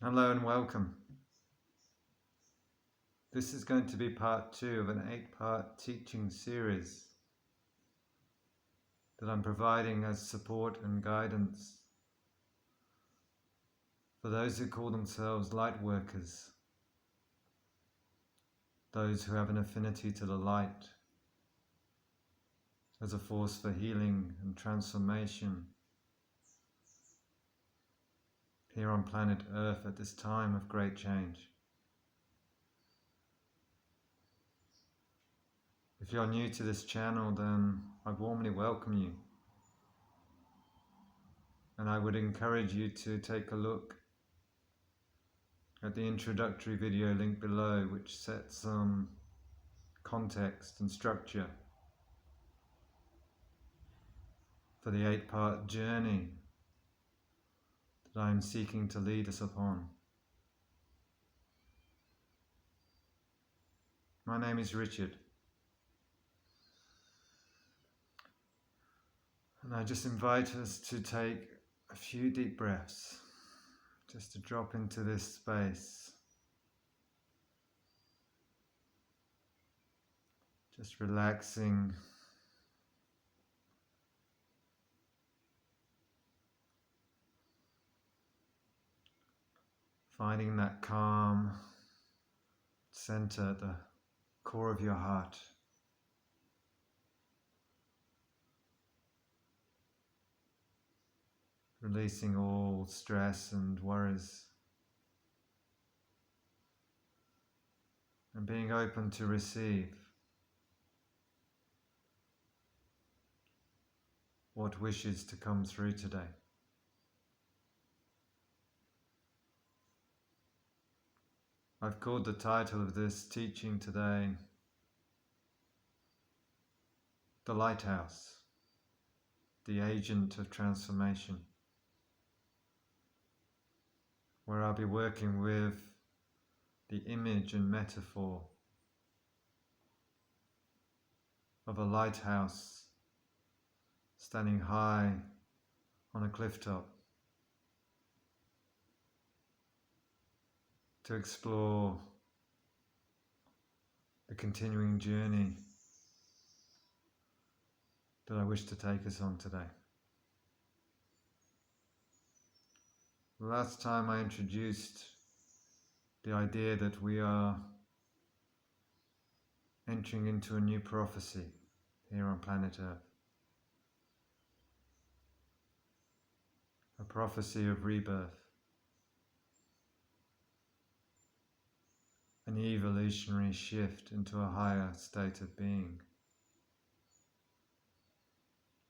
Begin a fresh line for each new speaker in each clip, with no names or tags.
Hello and welcome. This is going to be part 2 of an 8-part teaching series that I'm providing as support and guidance for those who call themselves Lightworkers, those who have an affinity to the light as a force for healing and transformation here on planet Earth at this time of great change. If you're new to this channel, then I warmly welcome you, and I would encourage you to take a look at the introductory video link below, which sets some context and structure for the 8-part journey that I am seeking to lead us upon. My name is Richard, and I just invite us to take a few deep breaths, just to drop into this space, just relaxing, finding that calm center at the core of your heart. Releasing all stress and worries, and being open to receive what wishes to come through today. I've called the title of this teaching today The Lighthouse, the Agent of Transformation, where I'll be working with the image and metaphor of a lighthouse standing high on a cliff top to explore the continuing journey that I wish to take us on today. Last time I introduced the idea that we are entering into a new prophecy here on planet Earth. A prophecy of rebirth, an evolutionary shift into a higher state of being,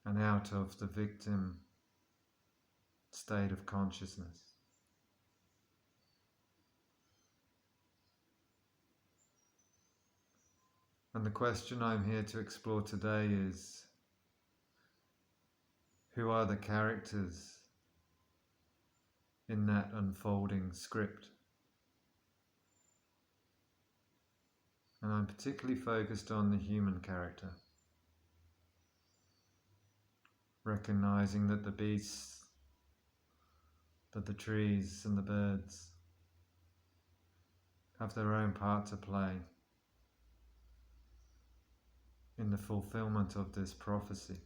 and out of the victim state of consciousness. And the question I'm here to explore today is, who are the characters in that unfolding script? And I'm particularly focused on the human character, recognizing that the beasts, that the trees and the birds have their own part to play in the fulfillment of this prophecy.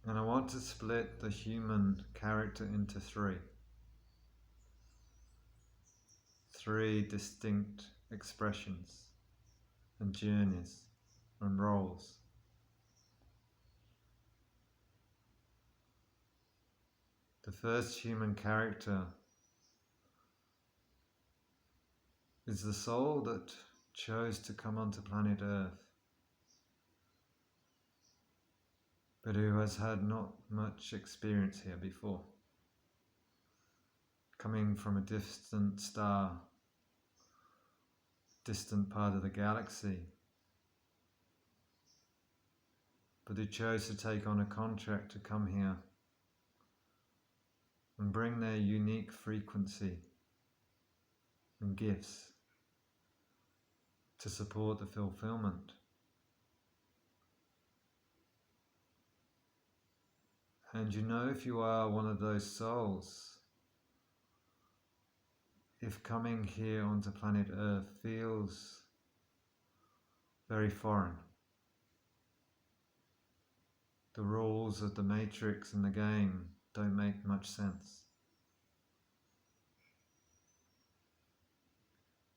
And I want to split the human character into three distinct expressions and journeys and roles. The first human character is the soul that chose to come onto planet Earth, but who has had not much experience here before, coming from a distant star, distant part of the galaxy, but who chose to take on a contract to come here and bring their unique frequency and gifts to support the fulfillment And you know, if you are one of those souls, if coming here onto planet Earth feels very foreign, the rules of the matrix and the game don't make much sense,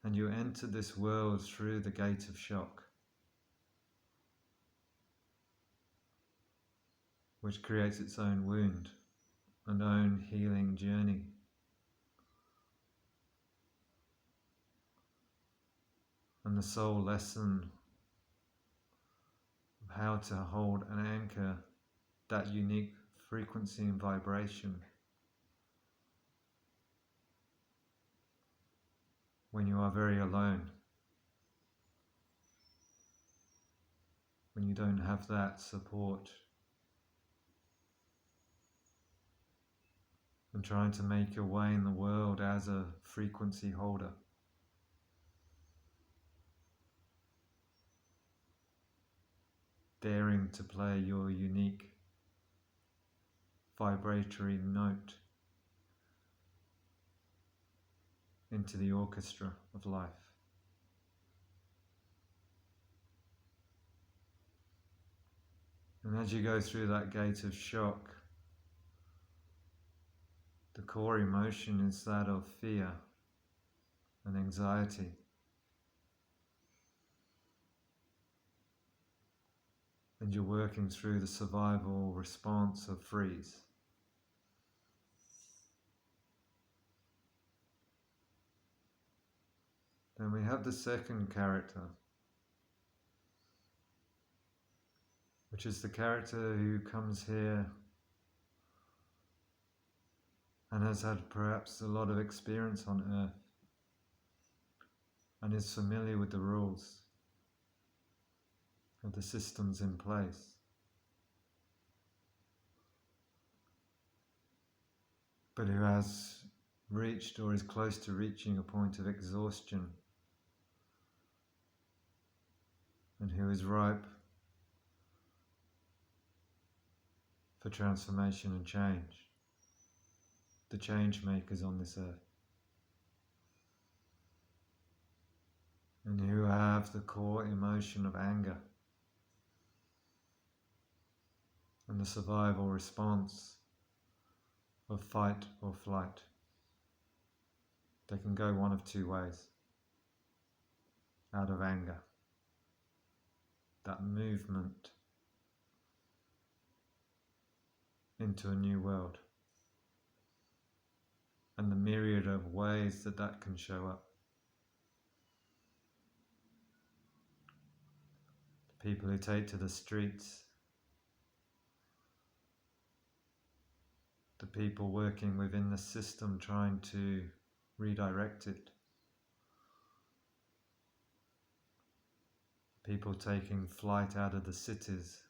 and you enter this world through the gate of shock, which creates its own wound and own healing journey. And the soul lesson of how to hold and anchor that unique frequency and vibration when you are very alone, when you don't have that support, and trying to make your way in the world as a frequency holder. Daring to play your unique vibratory note into the orchestra of life. And as you go through that gate of shock, the core emotion is that of fear and anxiety. And you're working through the survival response of freeze. Then we have the second character, which is the character who comes here and has had perhaps a lot of experience on Earth and is familiar with the rules of the systems in place, but who has reached or is close to reaching a point of exhaustion, and who is ripe for transformation and change, the change makers on this earth, and who have the core emotion of anger and the survival response of fight or flight. They can go one of two ways out of anger. That movement into a new world, and the myriad of ways that that can show up. The people who take to the streets, the people working within the system trying to redirect it, people taking flight out of the cities,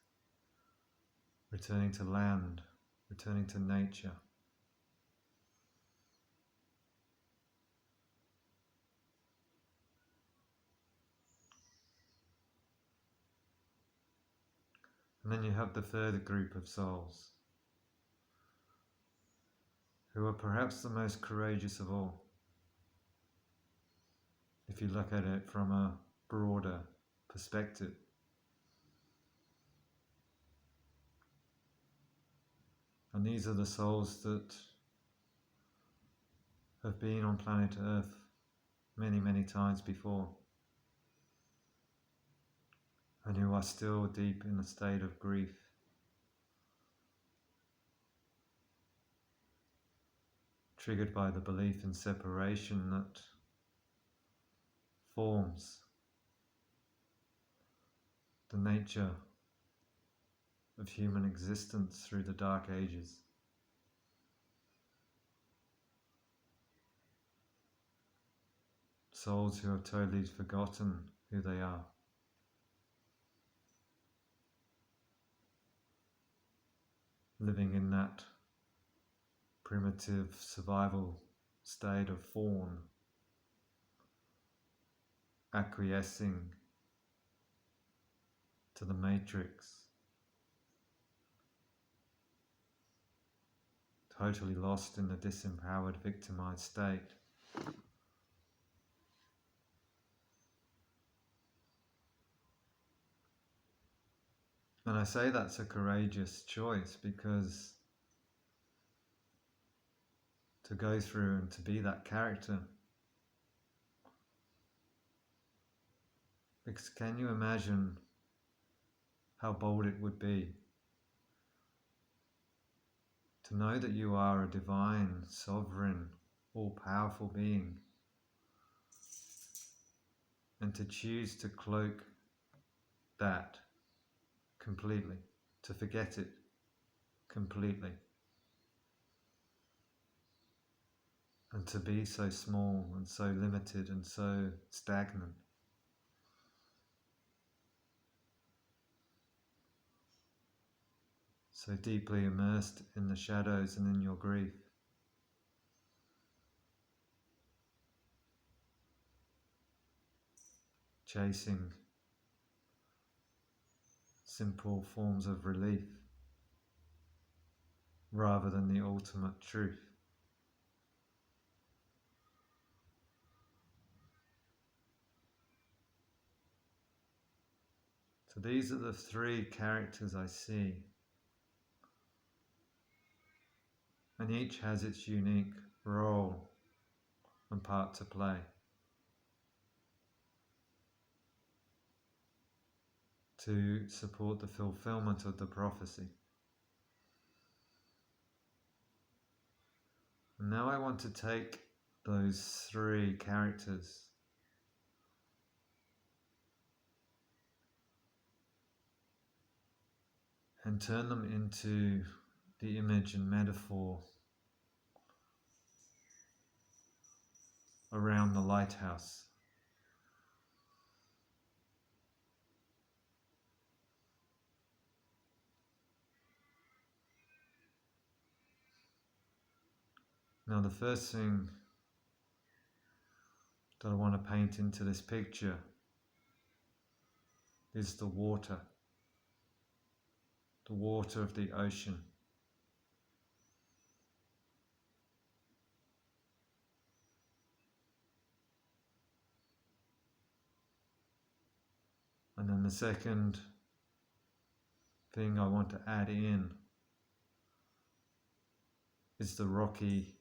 returning to land, returning to nature. And then you have the third group of souls, who are perhaps the most courageous of all, if you look at it from a broader perspective. And these are the souls that have been on planet Earth many, many times before, and who are still deep in a state of grief, triggered by the belief in separation that forms the nature of human existence through the dark ages. Souls who have totally forgotten who they are. Living in that primitive survival state of fawn, acquiescing to the matrix, totally lost in the disempowered, victimized state. And I say that's a courageous choice because to go through and to be that character, because can you imagine how bold it would be to know that you are a divine, sovereign, all-powerful being, and to choose to cloak that completely, to forget it completely, and to be so small and so limited and so stagnant. So deeply immersed in the shadows and in your grief. Chasing simple forms of relief rather than the ultimate truth. So these are the three characters I see, and each has its unique role and part to play to support the fulfillment of the prophecy. And now I want to take those three characters and turn them into the image and metaphor around the lighthouse. Now the first thing that I want to paint into this picture is the water of the ocean. And then the second thing I want to add in is the rocky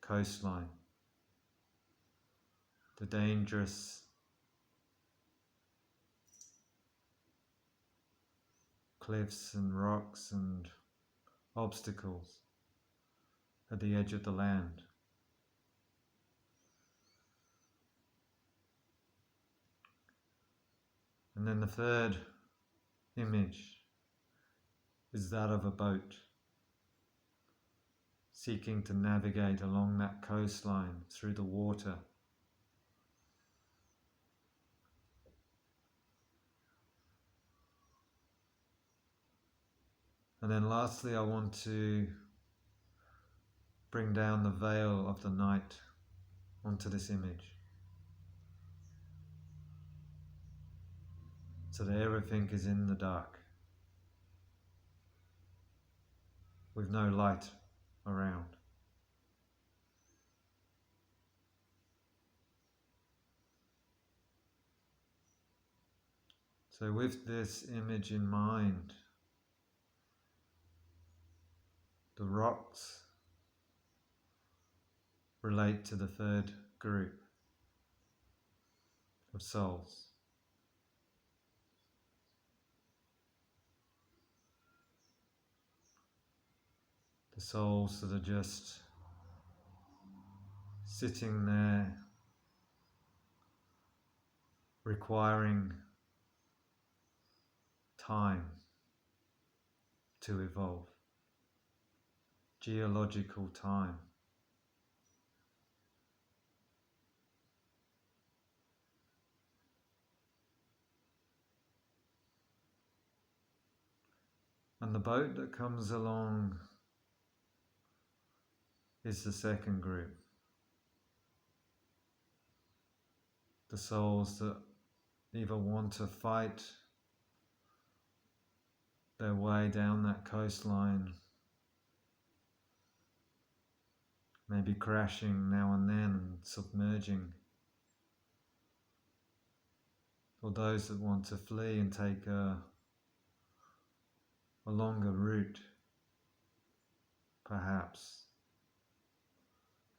coastline, the dangerous cliffs and rocks and obstacles at the edge of the land. And then the third image is that of a boat seeking to navigate along that coastline through the water. And then lastly, I want to bring down the veil of the night onto this image, so that everything is in the dark, with no light around. So with this image in mind, the rocks relate to the third group of souls. The souls that are just sitting there, requiring time to evolve, geological time. And the boat that comes along is the second group. The souls that either want to fight their way down that coastline maybe crashing now and then and submerging, or those that want to flee and take a longer route, perhaps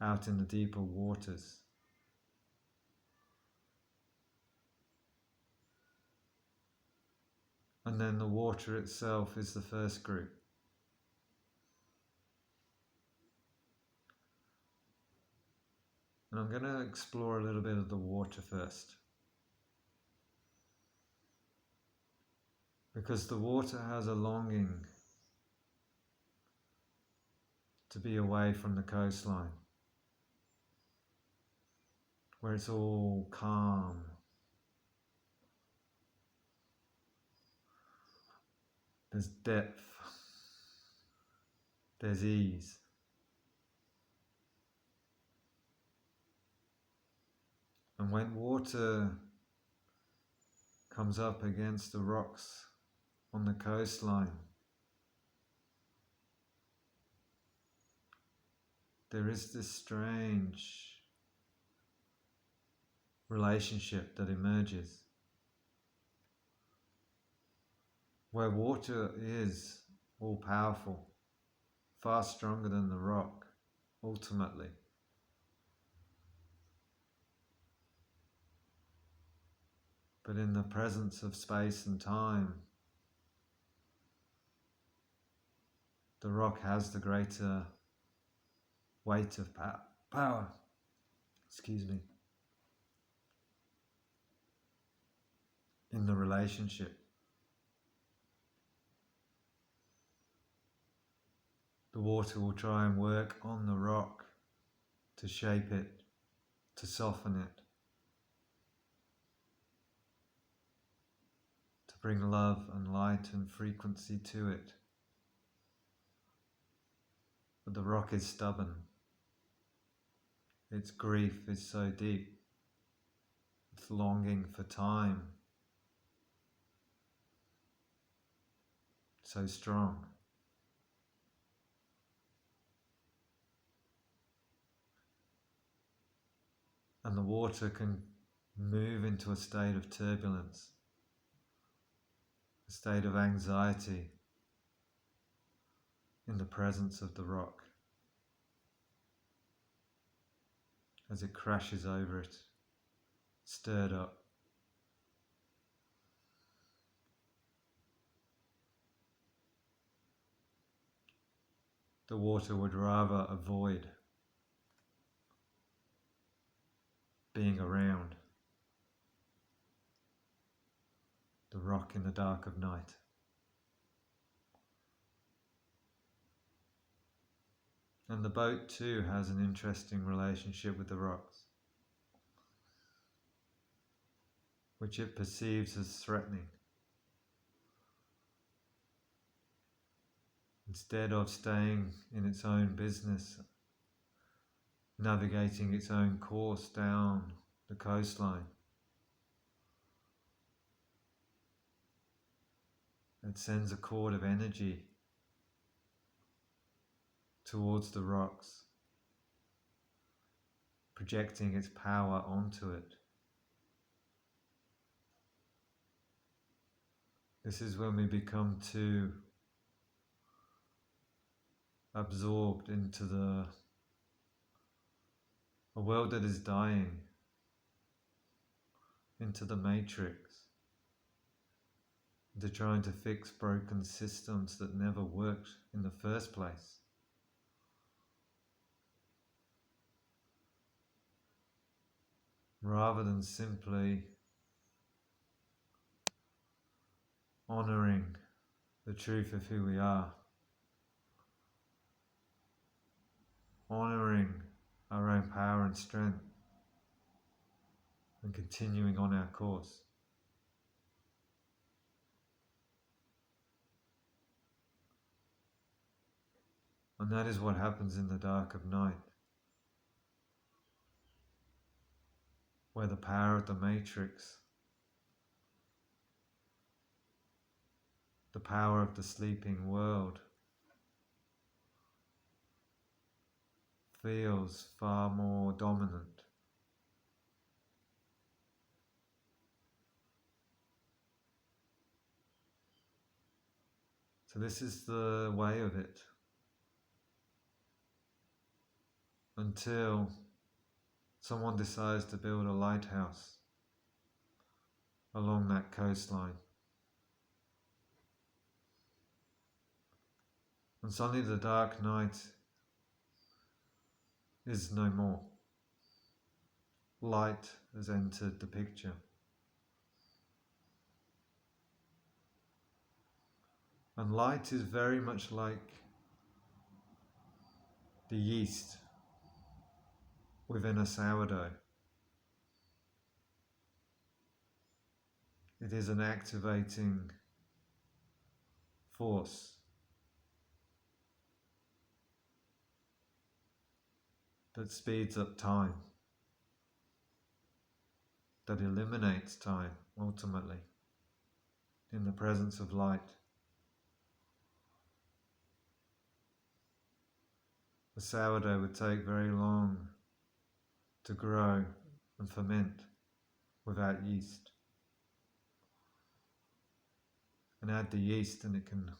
out in the deeper waters. And then the water itself is the first group. And I'm going to explore a little bit of the water first. Because the water has a longing to be away from the coastline, where it's all calm. There's depth. There's ease. And when water comes up against the rocks on the coastline, there is this strange relationship that emerges, where water is all powerful, far stronger than the rock, ultimately. But in the presence of space and time, the rock has the greater weight of power. Excuse me. In the relationship. The water will try and work on the rock to shape it, to soften it, to bring love and light and frequency to it. But the rock is stubborn. Its grief is so deep. Its longing for time so strong. And the water can move into a state of turbulence, a state of anxiety in the presence of the rock as it crashes over it, stirred up. The water would rather avoid being around the rock in the dark of night. And the boat too has an interesting relationship with the rocks, which it perceives as threatening. Instead of staying in its own business, navigating its own course down the coastline, it sends a cord of energy towards the rocks, projecting its power onto it. This is when we become too absorbed into a world that is dying, into the matrix, into trying to fix broken systems that never worked in the first place. Rather than simply honoring the truth of who we are, honoring our own power and strength, and continuing on our course. And that is what happens in the dark of night, where the power of the matrix, the power of the sleeping world, feels far more dominant. So this is the way of it until someone decides to build a lighthouse along that coastline. And suddenly the dark night is no more. Light has entered the picture. And light is very much like the yeast within a sourdough. It is an activating force that speeds up time, that eliminates time ultimately in the presence of light. A sourdough would take very long to grow and ferment without yeast. And add the yeast and it can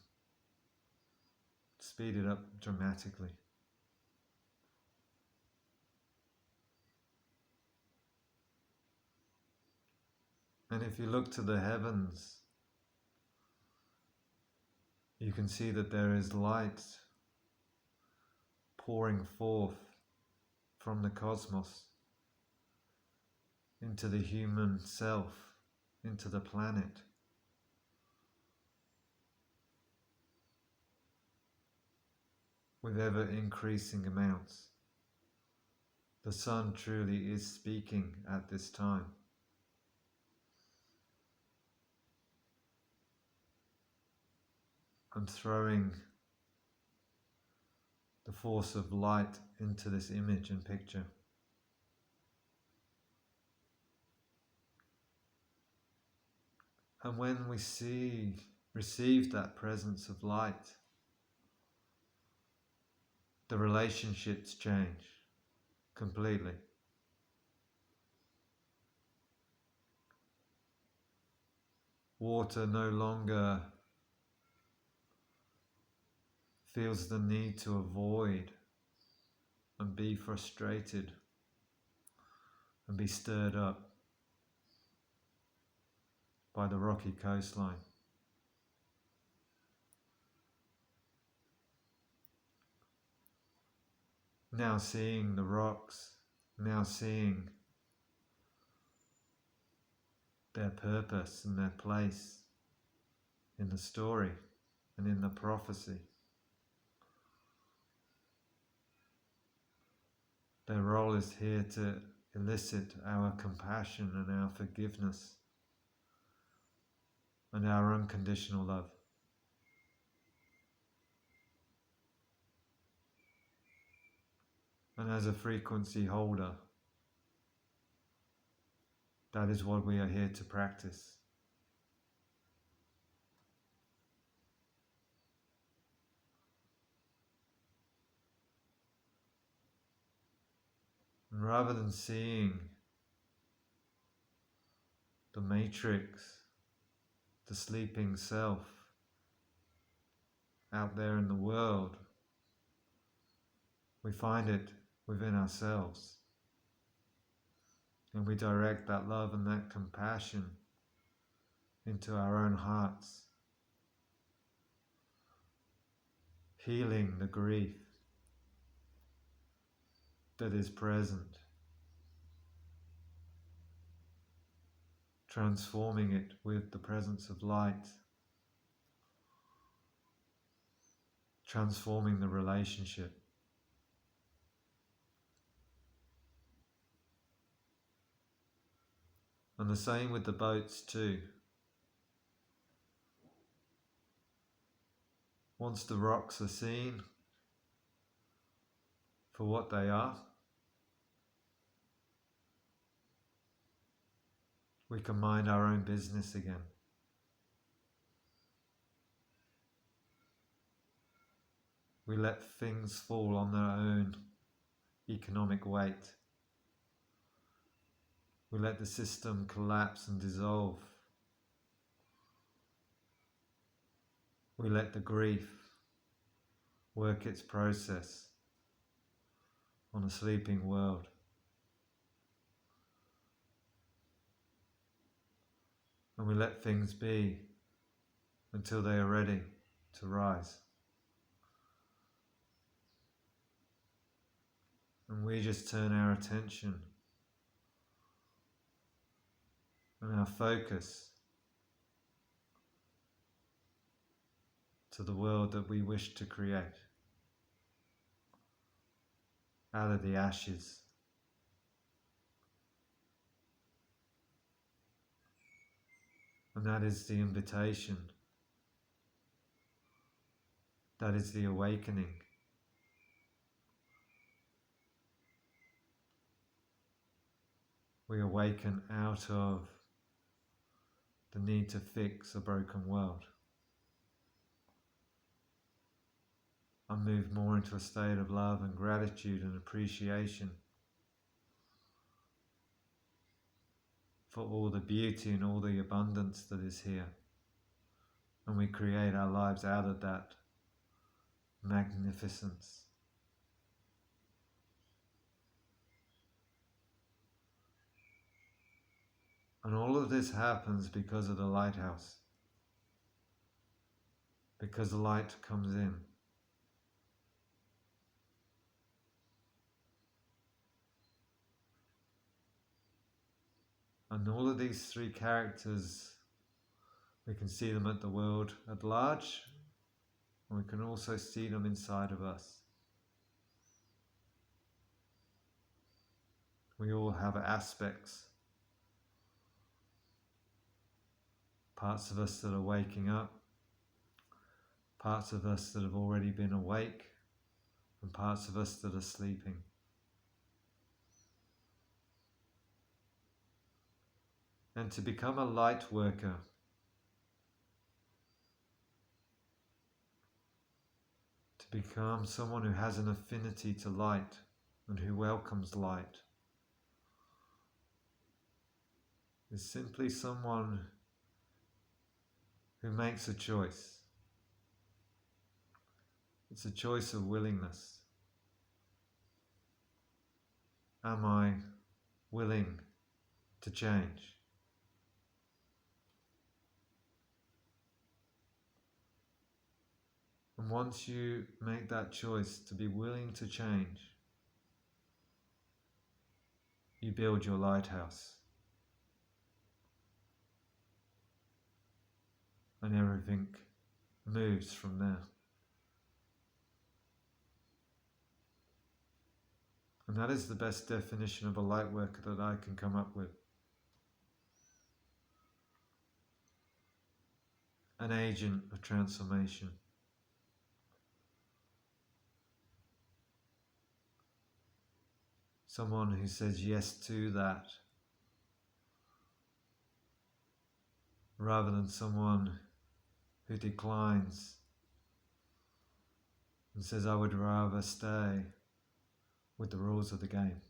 speed it up dramatically. And if you look to the heavens, you can see that there is light pouring forth from the cosmos into the human self, into the planet. With ever increasing amounts. The sun truly is speaking at this time. I'm throwing the force of light into this image and picture. And when we receive that presence of light, the relationships change completely. Water no longer feels the need to avoid and be frustrated and be stirred up by the rocky coastline. Now seeing the rocks, now seeing their purpose and their place in the story and in the prophecy. Their role is here to elicit our compassion and our forgiveness and our unconditional love. And as a frequency holder, that is what we are here to practice. And rather than seeing the matrix, the sleeping self out there in the world, we find it within ourselves. And we direct that love and that compassion into our own hearts, healing the grief that is present, transforming it with the presence of light, transforming the relationship. And the same with the boats too. Once the rocks are seen for what they are, we can mind our own business again. We let things fall on their own economic weight. We let the system collapse and dissolve. We let the grief work its process on a sleeping world. And we let things be until they are ready to rise. And we just turn our attention and our focus to the world that we wish to create out of the ashes. And that is the invitation. That is the awakening. We awaken out of the need to fix a broken world and move more into a state of love and gratitude and appreciation for all the beauty and all the abundance that is here. And we create our lives out of that magnificence. And all of this happens because of the lighthouse. Because the light comes in. And all of these three characters, we can see them at the world at large, and we can also see them inside of us. We all have aspects, parts of us that are waking up, parts of us that have already been awake, and parts of us that are sleeping. And to become a light worker, to become someone who has an affinity to light and who welcomes light, is simply someone who makes a choice. It's a choice of willingness. Am I willing to change? And once you make that choice to be willing to change, you build your lighthouse. And everything moves from there. And that is the best definition of a light worker that I can come up with. An agent of transformation. Someone who says yes to that, rather than someone who declines and says, I would rather stay with the rules of the game.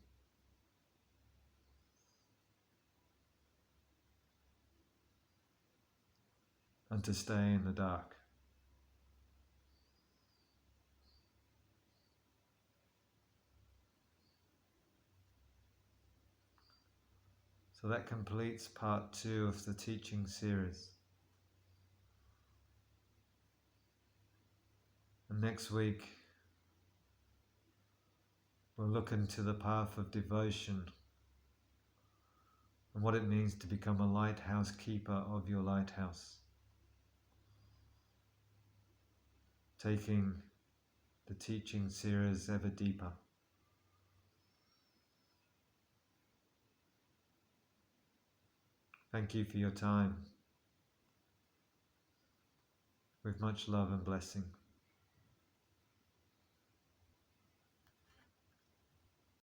And to stay in the dark. So that completes part 2 of the teaching series. And next week, we'll look into the path of devotion and what it means to become a lighthouse keeper of your lighthouse. Taking the teaching series ever deeper. Thank you for your time. With much love and blessing.